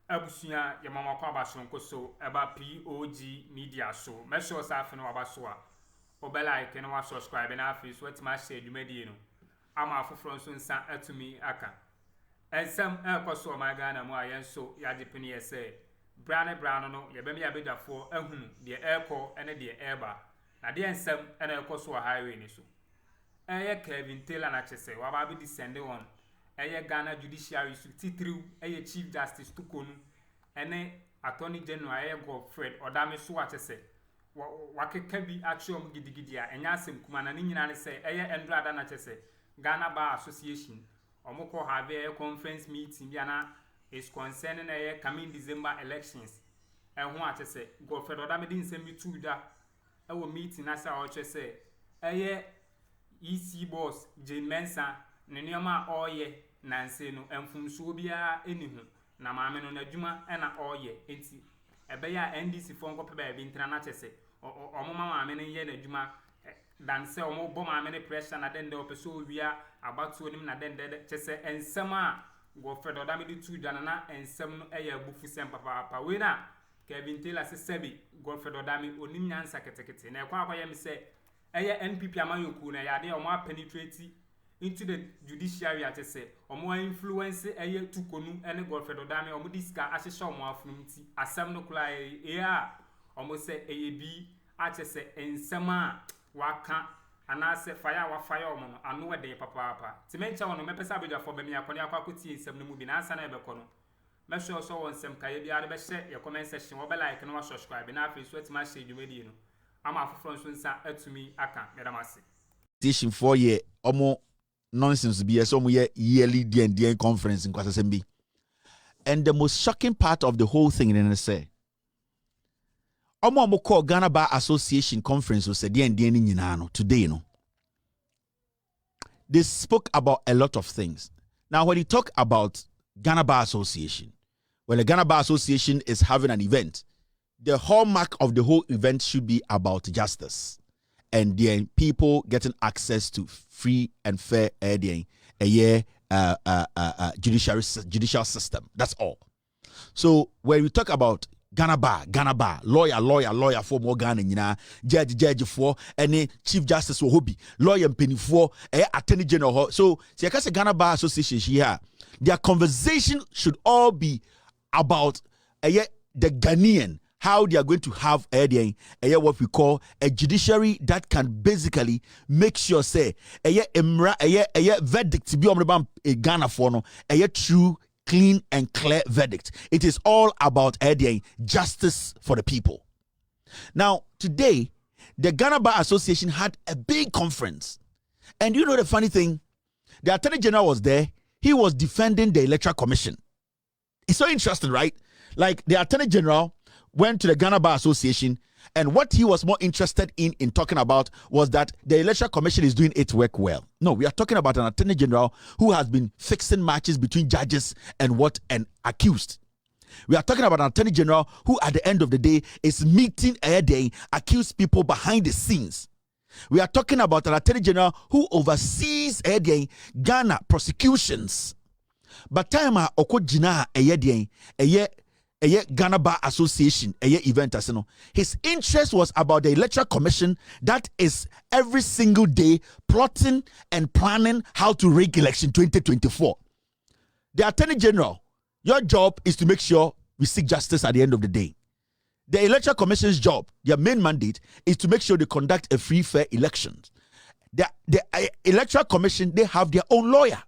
abusuya ya mama kwa basonko so eba POG Media so me sure sa afi no wabaso a obela like no wa subscribe na afi so wetima share dwumadi no ama afoforo nso nsa atumi aka ensem ekoso ma Ghana mu ayen so ya depeni ese brane no ye bem ya bedafo ahunu de eko ene de eba na de ensem ene ekoso highway ni so Kevin Taylor na chese waba be descend on Ghana Judiciary su titiriw Chief Justice tukonu ene Attorney General Godfred Odame so atese wakeka bi achiom gidigidi a enya asem kuma na nyina ne se Endrada na chese Ghana Bar Association omoko have a conference meeting biana is concerning coming December elections ho atese Godfred Odame din nsem bi tuda meeting na sa o chese EC boss J.Mensa Nenioma Ǒvěr Nancy no Mfumsuo bia enihu na maame no n'adwuma na Ǒvěr enti ebeya NDC fonko peba bi ntra na chese omo maame no ye n'adwuma dan se omo bo maame no pressure na den de opeso wia abatuo nim na den de chese ensem a Godfred Odame di tu dwana na ensem no abufu sem papa we na Kevin Taylor se sebi Godfred Odame onim nyansa ketekete na ekwa akoye me se NPP amayoku na yade omo penetrate into the judiciary atese omo influence tukonu ene Godfred Odame omo diska ahihye omo afunum ti asem no kula omo se bi atese ensema waka anase fire omo no anu wede papa ti mencha wono mepesa abedwafo bemi akoni akwakotie ensem no mu bi na asa na ebeko no mesho so won ensem kaye bi ade be hye ye comment section wo be like no subscribe na afi so atima hye dwumadi no ama afoforo nso nsa atumi aka medamase station 4 year omo nonsense be so omo yearly D&D conference in Kwasasembi. And the most shocking part of the whole thing in say omo call Ghana Bar Association conference was D&D nyina today no. They spoke about a lot of things. Now when you talk about Ghana Bar Association, when the Ghana Bar Association is having an event, the hallmark of the whole event should be about justice and the people getting access to free and fair judicial system. That's all. So when we talk about Ghana Bar, lawyer for more Ghana, judge for any Chief Justice or hobby, lawyer penny for Attorney General. So see, I say Ghana Bar Association here, their conversation should all be about the Ghanaian. How they are going to have what we call a judiciary that can basically make sure say verdict to be Ghana for no true, clean and clear verdict. It is all about justice for the people. Now today, the Ghana Bar Association had a big conference, and you know the funny thing, the Attorney General was there. He was defending the Electoral Commission. It's so interesting, right? Like the Attorney General went to the Ghana Bar Association, and what he was more interested in talking about was that the Electoral Commission is doing its work well. No, we are talking about an Attorney General who has been fixing matches between judges and accused. We are talking about an Attorney General who at the end of the day is meeting accused people behind the scenes. We are talking about an Attorney General who oversees Ghana prosecutions. But time okojina Ghana Bar Association event as his interest was about the Electoral Commission that is every single day plotting and planning how to rig election 2024. The Attorney General, your job is to make sure we seek justice at the end of the day. The Electoral Commission's job, their main mandate, is to make sure they conduct a free, fair elections. The Electoral Commission, they have their own lawyer.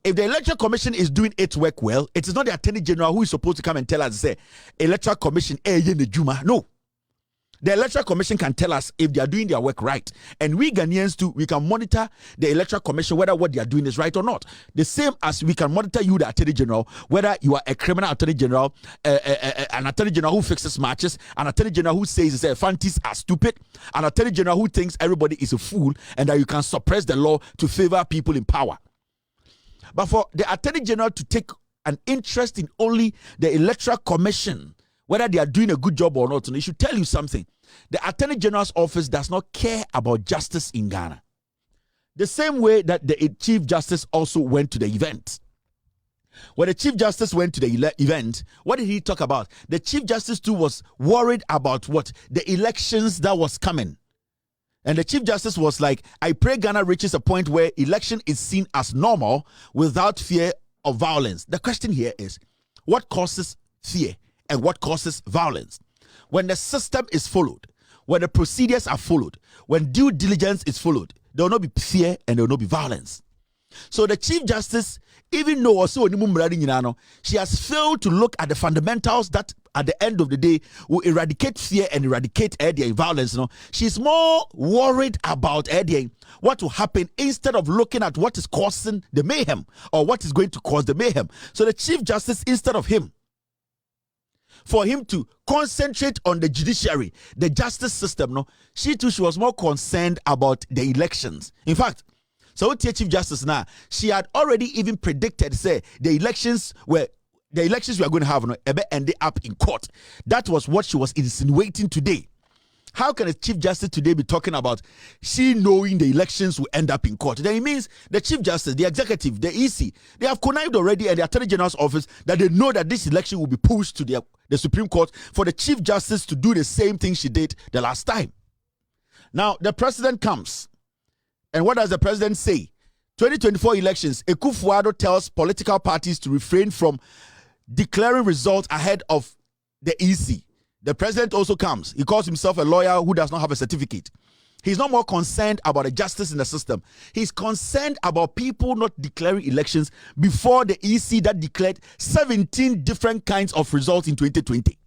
If the Electoral Commission is doing its work well, it is not the Attorney General who is supposed to come and tell us, say, Electoral Commission, no. The Electoral Commission can tell us if they are doing their work right. And we Ghanaians too, we can monitor the Electoral Commission whether what they are doing is right or not. The same as we can monitor you, the Attorney General, whether you are a criminal Attorney General, an Attorney General who fixes matches, an Attorney General who says fanties are stupid, an Attorney General who thinks everybody is a fool and that you can suppress the law to favor people in power. But for the Attorney General to take an interest in only the Electoral Commission, whether they are doing a good job or not, it should tell you something. The Attorney General's office does not care about justice in Ghana. The same way that the Chief Justice also went to the event. When the Chief Justice went to the event, what did he talk about? The Chief Justice too was worried about what? The elections that was coming. And the Chief Justice was like, I pray Ghana reaches a point where election is seen as normal without fear of violence. The question here is, what causes fear and what causes violence? When the system is followed, when the procedures are followed, when due diligence is followed, there will not be fear and there will not be violence. So the Chief Justice, even though she has failed to look at the fundamentals that at the end of the day will eradicate fear and eradicate violence. She's more worried about what will happen instead of looking at what is causing the mayhem or what is going to cause the mayhem. So the Chief Justice, instead of him, for him to concentrate on the judiciary, the justice system, she was more concerned about the elections. In fact, so Chief Justice now, she had already even predicted, say, the elections we are going to have ended up in court. That was what she was insinuating today. How can a Chief Justice today be talking about she knowing the elections will end up in court? Then it means the Chief Justice, the executive, the EC, they have connived already at the Attorney General's office that they know that this election will be pushed to the Supreme Court for the Chief Justice to do the same thing she did the last time. Now, the president comes. And what does the president say? 2024 elections, Akuffo tells political parties to refrain from declaring results ahead of the EC. The president also comes. He calls himself a lawyer who does not have a certificate. He's not more concerned about the justice in the system. He's concerned about people not declaring elections before the EC that declared 17 different kinds of results in 2020.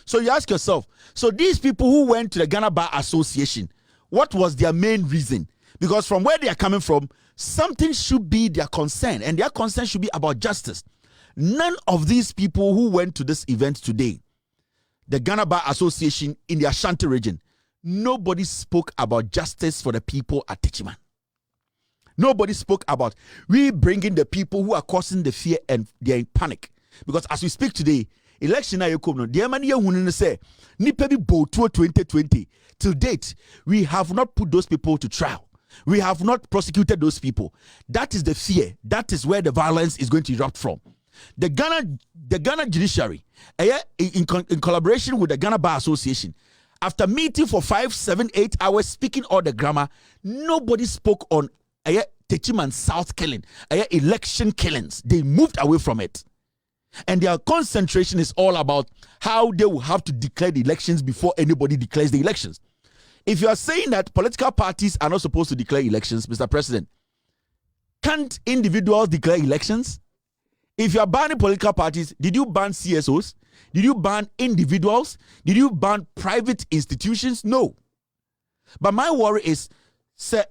So you ask yourself, so these people who went to the Ghana Bar Association, what was their main reason? Because from where they are coming from, something should be their concern, and their concern should be about justice. None of these people who went to this event today, the Ghana Bar Association in the Ashanti region, nobody spoke about justice for the people at Techiman. Nobody spoke about we bringing the people who are causing the fear and they're in panic. Because as we speak today, election na yekom the many who say nipa bi bo 2020 till date, we have not put those people to trial. We have not prosecuted those people. That is the fear. That is where the violence is going to erupt from. The Ghana Judiciary, in collaboration with the Ghana Bar Association, after meeting for 5, 7, 8 hours, speaking all the grammar, nobody spoke on Techiman South killing, election killings. They moved away from it. And their concentration is all about how they will have to declare the elections before anybody declares the elections. If you are saying that political parties are not supposed to declare elections, Mr. President, can't individuals declare elections? If you are banning political parties, did you ban CSOs? Did you ban individuals? Did you ban private institutions? No. But my worry is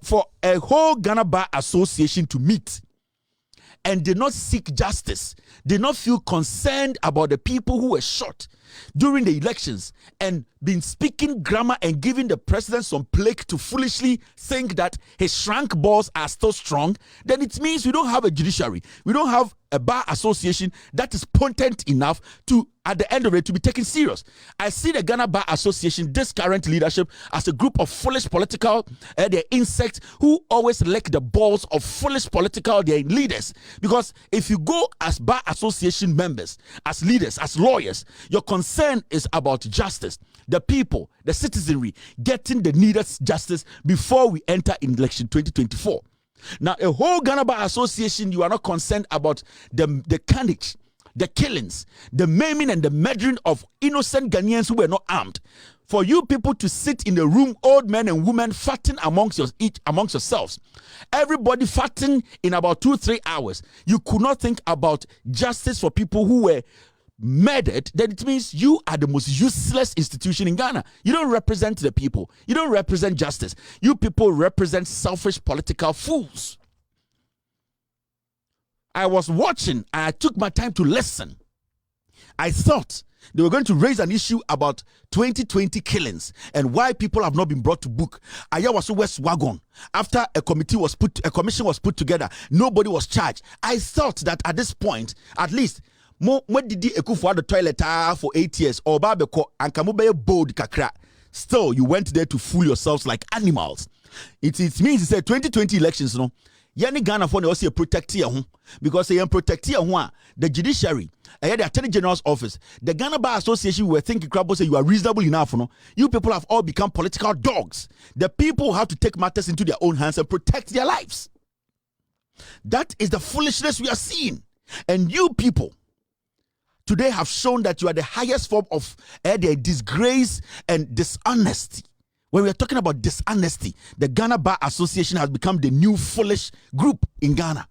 for a whole Ghana Bar Association to meet and did not seek justice, did not feel concerned about the people who were shot during the elections and been speaking grammar and giving the president some plague to foolishly think that his shrunk balls are still strong, then it means we don't have a judiciary. We don't have a bar association that is potent enough to, at the end of it, to be taken serious. I see the Ghana Bar Association, this current leadership, as a group of foolish political, they're insects who always lick the balls of foolish political leaders. Because if you go as bar association members, as leaders, as lawyers, your concern is about justice, the people, the citizenry, getting the needed justice before we enter in election 2024. Now, a whole Ghana Bar Association, you are not concerned about the carnage, the killings, the maiming and the murdering of innocent Ghanaians who were not armed. For you people to sit in the room, old men and women, fighting amongst yourselves. Everybody fighting in about 2-3 hours. You could not think about justice for people who were murdered. Then it means you are the most useless institution in Ghana. You don't represent the people. You don't represent justice. You people represent selfish political fools. I was watching and I took my time to listen. I thought they were going to raise an issue about 2020 killings and why people have not been brought to book. Ayawaso West Wagon. After a commission was put together, nobody was charged. I thought that at this point, at least, when did Akuffo the toilet for 8 years or babeko and kamube bold kakra? Still, you went there to fool yourselves like animals. It means he said 2020 elections, Yani Ghana for also protect you because they protect you the judiciary, the Attorney General's office, the Ghana Bar Association were thinking crap say you are reasonable enough. No? You people have all become political dogs. The people have to take matters into their own hands and protect their lives. That is the foolishness we are seeing. And you people today have shown that you are the highest form of the disgrace and dishonesty. When we are talking about dishonesty, the Ghana Bar Association has become the new foolish group in Ghana.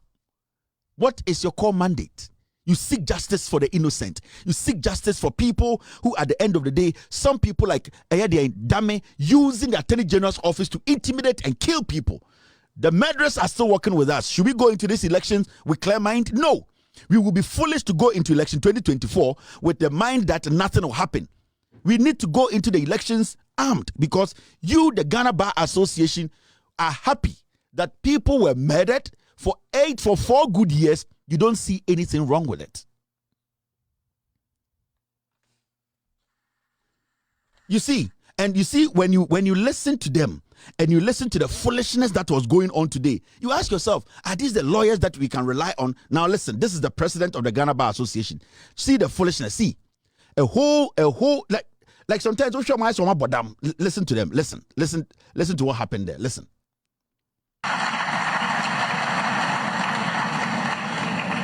What is your core mandate? You seek justice for the innocent. You seek justice for people who, at the end of the day, some people like Dame using the Attorney General's office to intimidate and kill people. The murderers are still working with us. Should we go into this election with clear mind? No. We will be foolish to go into election 2024 with the mind that nothing will happen. We need to go into the elections armed because you, the Ghana Bar Association, are happy that people were murdered for 4 good years. You don't see anything wrong with it. You see, when you listen to them and you listen to the foolishness that was going on today, you ask yourself, are these the lawyers that we can rely on? Now listen, this is the president of the Ghana Bar Association. See the foolishness. See, a whole like sometimes we show my son about them. Listen to them. Listen to what happened there. Listen.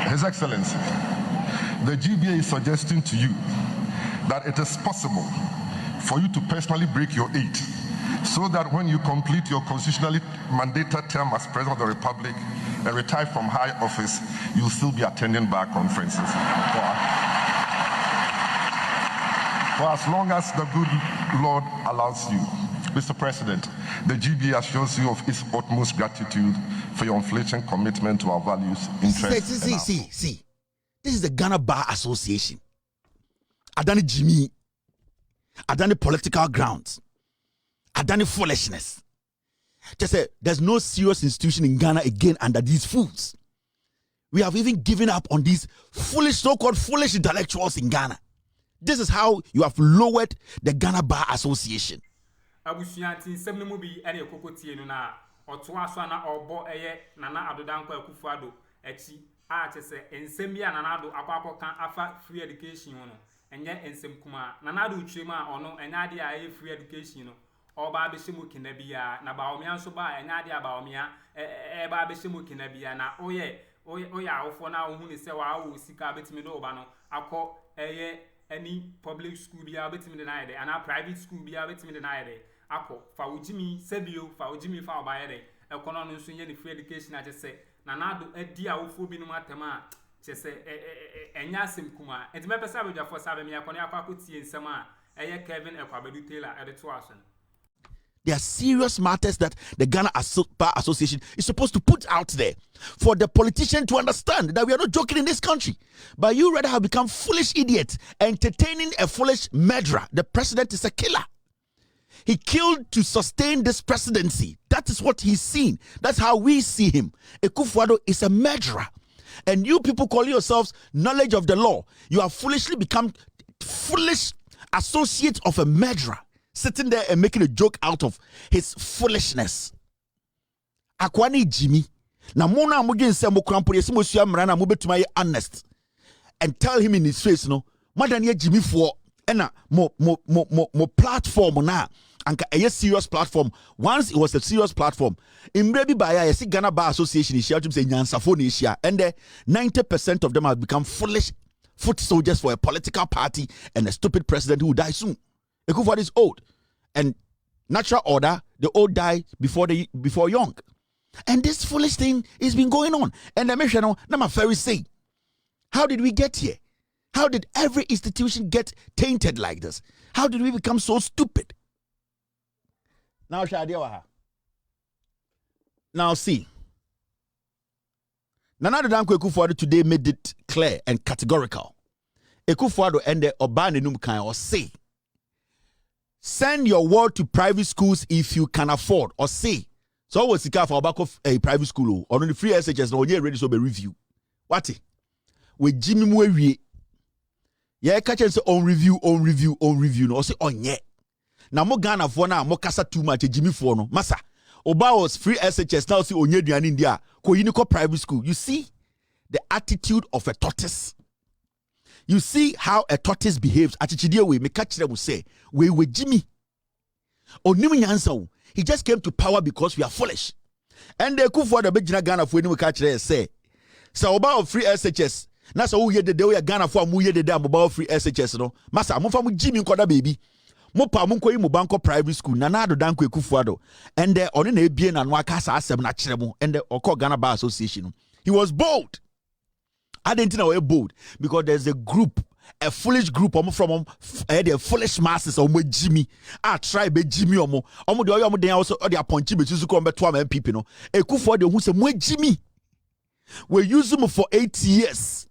His Excellency, the GBA is suggesting to you that it is possible for you to personally break your oath so that when you complete your constitutionally mandated term as President of the Republic and retire from high office, you'll still be attending bar conferences for as long as the good Lord allows you. Mr. President, the GBA assures you of its utmost gratitude for your unflinching commitment to our values, interests, See. This is the Ghana Bar Association. Adani Jimmy. Adani political grounds. Adani foolishness. Just say there's no serious institution in Ghana again under these fools. We have even given up on these foolish, so-called foolish intellectuals in Ghana. This is how you have lowered the Ghana Bar Association. Abusuanti semne mu bi ene ekokotie no na oto aso na obo eye nana adodanko Akuffo Addo echi a chese ensem bia nana Addo akwa kan afa free education no enye ensem kuma nana Addo utwem a ono enya ade a free education no oba be shemu kina bia na Bawumia nso ba enya ade a Bawumia ba be shemu kina bia na oye awofo na ohun ni se wa wo sika betimi do oba no akọ eye any public school bia betimi de na ide ana private school bia betimi de na ide akọ fa ojimi sebio fa ojimi fa oba ide ekono no nso nye ni free education a chese na Addo adi awofo bi no matema chese enya asem kuma enti me pesa abadwafo sabe me yakọ na akọ tie nsem a eye Kevin Ekwabedu Taylor ede to aso. There are serious matters that the Ghana Bar Association is supposed to put out there for the politician to understand that we are not joking in this country. But you rather have become foolish idiots entertaining a foolish murderer. The president is a killer. He killed to sustain this presidency. That is what he's seen. That's how we see him. Akuffo Addo is a murderer. And you people call yourselves knowledge of the law. You have foolishly become foolish associates of a murderer, sitting there and making a joke out of his foolishness. Akwani Jimmy. Na mona amugin se mo krampori se mo sua mra na mo betuma ye honest and tell him in his face no madani Jimmy for na mo platform na anka a serious platform. Once it was a serious platform in Brebi Baya see Ghana Bar Association is to say nyansafo na isia and 90% of them have become foolish foot soldiers for a political party and a stupid president who will die soon. Akuffo Addo is old, and natural order, the old die before young. And this foolish thing has been going on. And the mission, I'm very say, how did we get here? How did every institution get tainted like this? How did we become so stupid? Now, see. Nana Addo Akuffo Addo today made it clear and categorical. Akuffo Addo and the Obane Numkan or say, send your word to private schools if you can afford, or say, so what's the car for a private school or on the free SHS no ye ready so be review. What? With Jimmy Mwe. Yeah, catch and say on review no say on ye. Now mo Ghana for now mo kasa too much Jimmy for no. Massa. Oba was free SHS now see onye duane India. Koyiniko private school. You see the attitude of a tortoise. You see how a tortoise behaves. Atichidie we catch them say we Jimmy. Onimi nyansa. He just came to power because we are foolish. And the Akuffo the bejina Ghana for we catch there say. So about free SHS. Na so ye de we Ghana for mu ye de about free SHS no. Masa mo fa mu Jimmy nkoda baby. Mo pa mo koyi mo banko private school na na do danko Akuffo ado. And the oni na ebie na no aka sa asem na kire mo. And the Oko Ghana Bar Association. He was bold. I didn't know bold because there's a group, a foolish group from the foolish masses of Jimmy. I try be Jimmy the other also the appointee be to come back to NPP no. Akuffo de who say Jimmy. We use him for 8 years.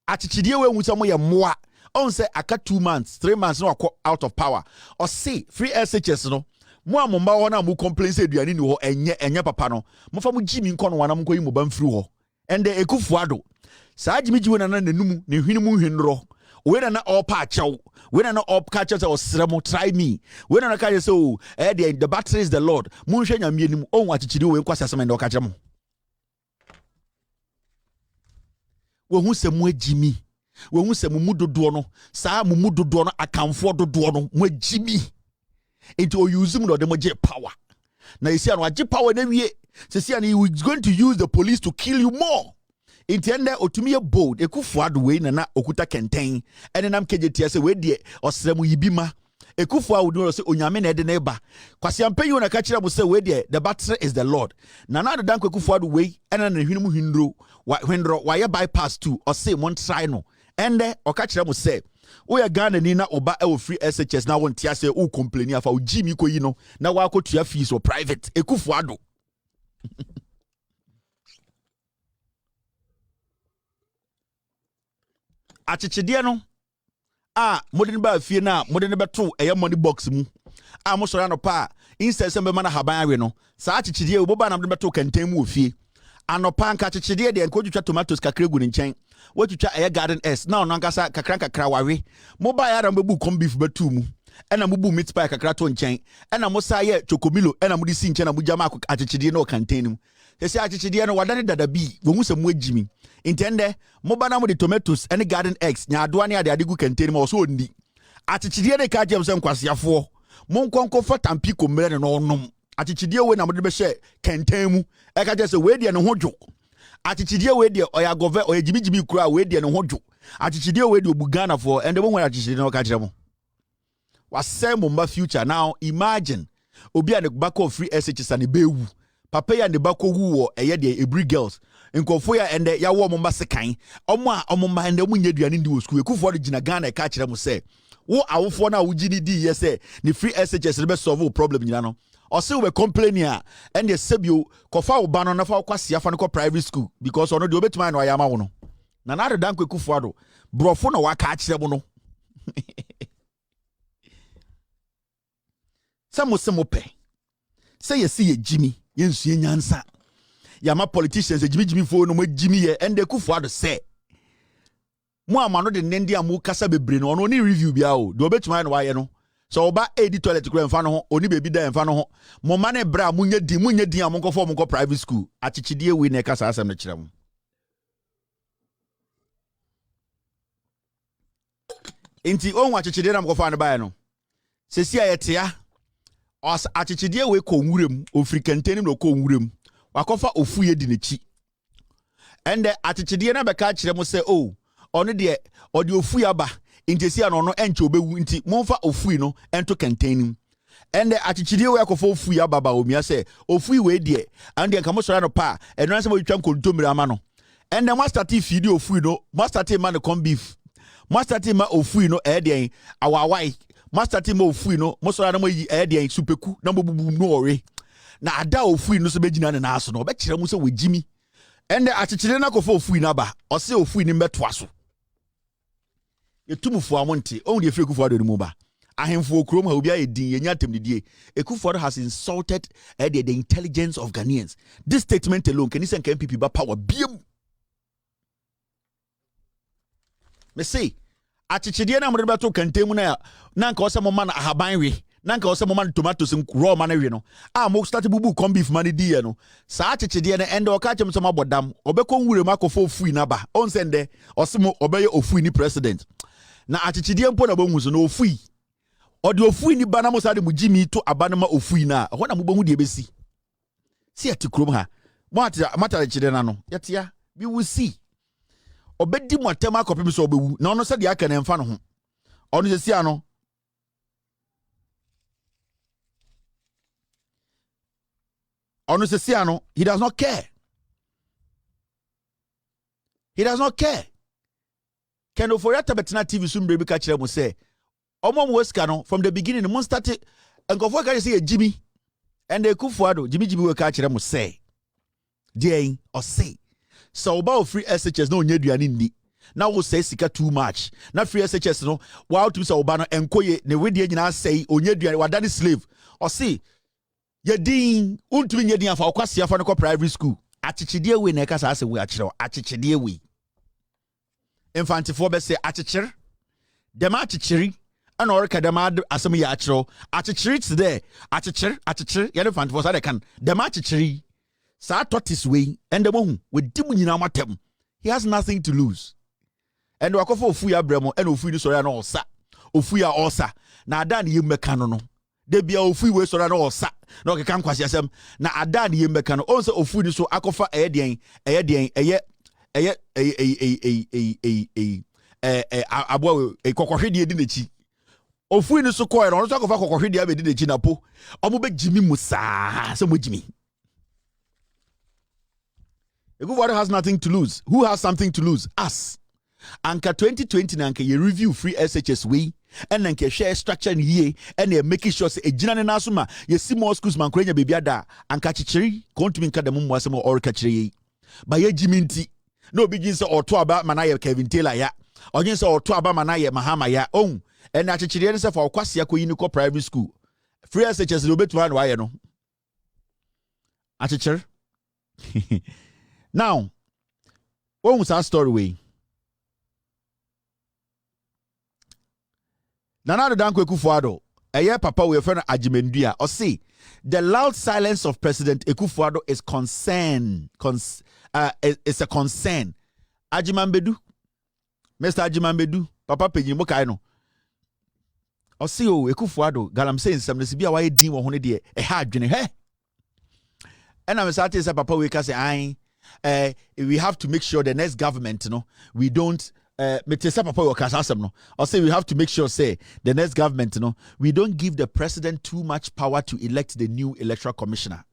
Atichidie we who say more. On say aka 2 months, 3 months no out of power. Or say free SHS no. Mo amomba wona mo complain say duani ni ho enye papa no. Mo fa mo Jimmy nko no wana mo koyi mo ban free ho. And the Akuffo ado. Sa Jimmy na na nenum ne hwinemu hwenro we na all pa chaw we na all catch us osremo try me we na ka say oh the battery is the Lord mu hwe nyame anim on achichiri we nkwasa sem ndo ka kire mo we hu se mu Jimmy we hu se mu dodo no sa mu dodo no akamfo dodo no mu Jimmy into use mu no dem je power na isi anu age power na wie se and he is going to use the police to kill you more. Intende otumie bold Akuffo ado we na okuta kenten ene nam kejetia se we de osremu yibima Akuffo ado se onyame na ede na eba kwase ampanyi na ka kire mo se we de the battery is the Lord na na dan Akuffo ado we ene na hwinu mu hwendro wa ye bypass to or say mon try no ende o ka kire mo se wo ya Ghana ni na oba e wo free SHS na won tia se o complain afa o Jimmy koyi no na wa akotua fees or private Akuffo ado achichidie no modern ba fie na modern beto eye money box mu mo soro no pa instead se be mana haban awe no sa achichidie oboba na modern beto kenten mu ofie anopa nka achichidie de nko twitwa tomatoes kakra gu ni nchen watwitwa eye garden s na ono ankasa kakra wawe mo ba ya rambebu com beef betu mu ena mo bu meat pie kakra to nchen ena mo sa ye chocomilo ena mo di si nchen na mo jama achichidie no kenten mu se achichidie no wadane dada bi wo hu se mo Jimmy intende mo bana mo the tomatoes and garden eggs nya adoa ne ade gu kenten mo so ndi achichidie ne ka jem se nkwasiafo mo nkonko fa tampi komre ne no onom achichidie we na mo de be hye kenten mu e ka je se we de ne hodwo achichidie we de oya gove oya jibijibi kura we de ne hodwo achichidie we de obugana for and mo nwara achichidie no ka kire mo wasem mo future now imagine obi an back of free SHS and bewu papa ya ne bako wu wo eye de ebri girls nkofo ya ende ya wo mo masekan omo a omo ma ende munye duane ndi wo school Akuffo do gina Ghana ka kire mo se wo awofo na wo gini di ye se ni free SHS be solve problem nyina no o se we complain a ende sebio kofa wo ba no na fa kwase afa no ko private school because ono de obetima na oyama wo no na na de danko Akuffo ado brofo na wa ka kire mo no se mo pe se ye si ye Jimmy yensu nyansa yama politicians Jimmy fo no mo Jimmy ye and Akuffo ado say mo amano de nndi amu kasa bebre no no ni review bia o de obetuma na waye no so oba edi toilet kura mfa no ho oni baby da mfa no ho mo ma na bra munye din amonko fo monko private school achichidie we na kasa asem na kire mo enti onwa achichidie na monko fa na bae no sesi ayetia os achichidie we ko nwurem ofrikanteni no ko nwurem wakofa ofuye di nechi ende achichidie na beka kire mo se oh ono de odi ofuye aba intesi ano no enche obewu nti monfa ofuye no ento kanteni ende achichidie we akofa ofuye aba Bawumia se ofuye we de ande nka mo sora no pa eno anse mo twam kontomira ama no ende mo start feed ofuye no mo start man no corn beef mo start ma ofuye no de awawai master team ofui no mo so na mo yi de supeku na mo bubu no ore na ada ofui no so begina ne na aso no be kire mo se we Jimmy ende achichire na kofa ofui na ba o se ofui ni meto aso etumufo amonte on de Akuffo ado ni mu ba ahemfo okrom ha obi ayedin yenya atemdidie Akuffo has insulted the intelligence of Ghanaians. This statement alone can isen NPP ba power biem me say achichidie na mo de beto kantemu na nka o se mo ma na ahaban we nanka ose moment tomatoes raw man we no mo start bubu corn beef man di no saa chichide na ende o ka chem so mabodam obekọ nwure makofo ofui na ba on sende osemo obeye ofui ni president na achichide mpo na bohu so na ofui odi ofui ni ba na mo sade mu jimi to aba na ma ofui na ho na mo bohu de besi si atikrom ha mo mata chide na no yetia we will see obedi mo atem akopem so obewu na ono sade aka na mfa no ho ono se sia no ono se sia no he does not care. He does not care. Kendo for yata betina TV sumbre bi ka kire mo say omo weska no from the beginning mo start enkofo ka say Jimmy and Akuffo Jimmy we ka kire mo say dey or say so about free SHS no onye duane ndi na wo say sika too much na free SHS no wow to say oba no enkoye ne we de nyina say onye duane wadane slave or say yedin untumi nyedin afa okwase afa no ko private school achichide we na ka sa ase we akire achichide we infantifo be say achichire dem achichiri ana orika dem asem ya akire achichiri today achichire ye infantifo sa de kan dem achichiri sa tortoise we and dem hu we dim nyina matem he has nothing to lose and wakofo ofu ya bremo and ofu ni sori na osa ofu ya osa na ada na yemmeka no de bia ofu we sori na osa na okeka nkwasi asem na ada na yemmeka no onse ofu ni so akofa eyedien abo kokohwede edi nechi ofu ni so koe no so akofa kokohwede abedi nechi na po omo be jimi musa se mo jimi. Akuffo has nothing to lose. Who has something to lose? Us. Anka 2020 nanka ye review free SHS we and nanka share structure in ye and ye making sure say ejina ne nasuma ye see more schools man krenya baby ada anka chichiri kontumi nka demu mwasemo or kachiri ba ye jiminti no begin say oto aba manaye Kevin Taylor ya onye say oto aba manaye Mahama ya on and achichiri ne say for kwase akoyi ni ko private school free SHS no betu han waye no achichiri. Now, what was our story way? Nana Danko Akuffo eye papa we friend Ajimendua or say the loud silence of President Akuffo is it's a concern. Ajimambedu, Mr. Ajimambedu, Papa Penyin Mokai no. Or say o Akuffo galamsey nsem ne bia waye din wo ho ne de e ha adwene he. And I'm starting say papa we ka say we have to make sure the next government, you know, we don't I'll say we have to make sure, say, the next government, you know, we don't give the president too much power to elect the new electoral commissioner.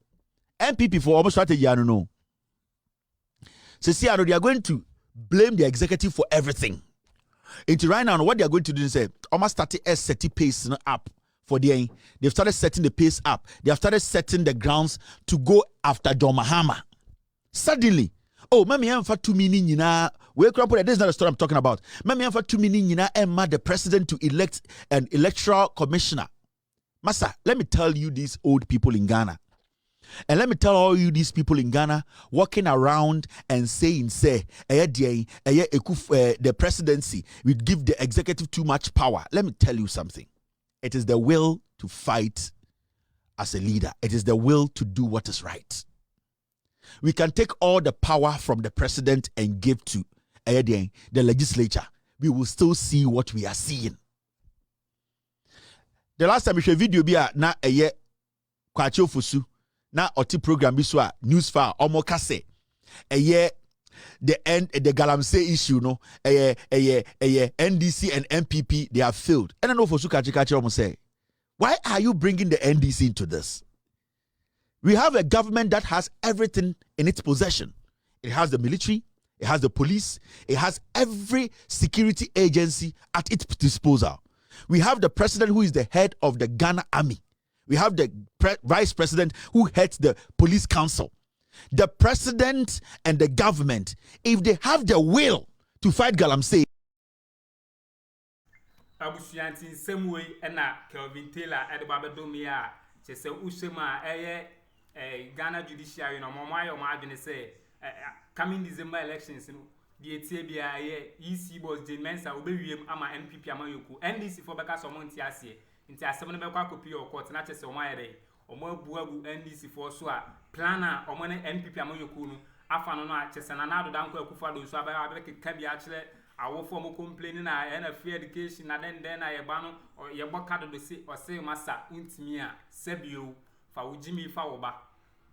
NPP for almost strategy, I don't know. So see, I know they are going to blame the executive for everything. Into right now, what they are going to do is say, almost started setting pace up for the they've started setting the pace up. They have started setting the grounds to go after John Mahama. Suddenly, oh, mami emfa 2 million nyina. We crap this is not the story I'm talking about. Mami emfa 2 million nyina emma the president to elect an electoral commissioner. Massa, let me tell you these old people in Ghana. And let me tell all you these people in Ghana walking around and saying, say, the presidency will give the executive too much power. Let me tell you something. It is the will to fight as a leader. It is the will to do what is right. We can take all the power from the president and give to the legislature. We will still see what we are seeing. The last time we showed video be na kwacho fusu na oti program biswa news file omokase the galamsey issue no NDC and NPP they have failed. And I know fusu kachi almost say, why are you bringing the NDC into this? We have a government that has everything in its possession. It has the military, it has the police, it has every security agency at its disposal. We have the president who is the head of the Ghana army. We have the vice president who heads the police council. The president and the government, if they have the will to fight galamsey. Abusianti same way na Kevin Taylor at Bawumia say Usema Ghana Judiciary no more my say coming December elections the EC boss J.Mensa Ǒvěr ama NPP ama yoku NDC for beka so monti ase nti asem no bekwa copy o court na chese o ma yere o ma buagu NDC for so a plan a o mo ne NPP amoyoku no afa no no a chese na Addo danko Akuffo so abeka bi a kire awofo mo complain na na free education na den na ye ba no ye boka do se o se masa untimi a sebio fa wujimi fa wo ba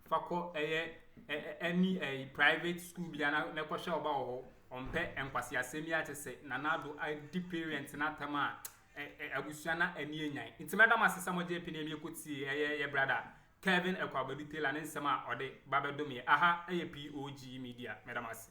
fa ko any private school bi na ko hwe oba wo ompe enkwase asemi a chese na Addo di parent na tama abusua na ani enyan nti medam asesa mo JP na emi ekoti ye brother Kevin Ekwabadi Taylor ne nsema ode babedom ye aha POG Media medam asesa